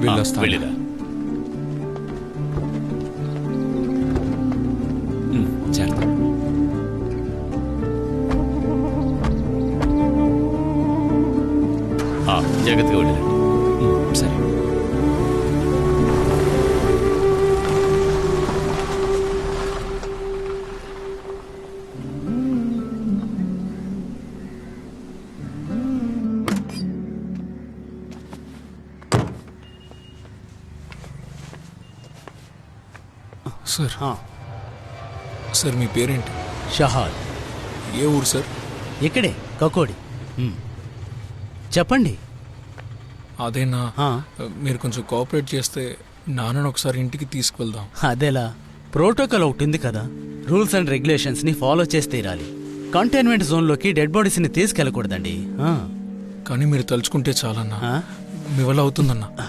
వెళ్ళొస్తాను. వెళ్ళిరా. చేద్దాం. జాగ్రత్తగా వెళ్ళిరండి. సరే. సార్ సార్ మీ పేరేంటి? షహాద్. ఏ ఊరు సార్? ఇక్కడే కకోడి. చెప్పండి. అదేనా, మీరు కొంచెం కోఆపరేట్ చేస్తే నాన్నను ఒకసారి ఇంటికి తీసుకువెళ్దాం. అదేలా? ప్రోటోకాల్ ఒకటి ఉంది కదా, రూల్స్ అండ్ రెగ్యులేషన్స్ని ఫాలో చేసి తీరాలి. కంటైన్మెంట్ జోన్లోకి డెడ్ బాడీస్ని తీసుకెళ్ళకూడదండి. కానీ మీరు తలుచుకుంటే చాలన్నా, మీ వల్ల అవుతుందన్నా.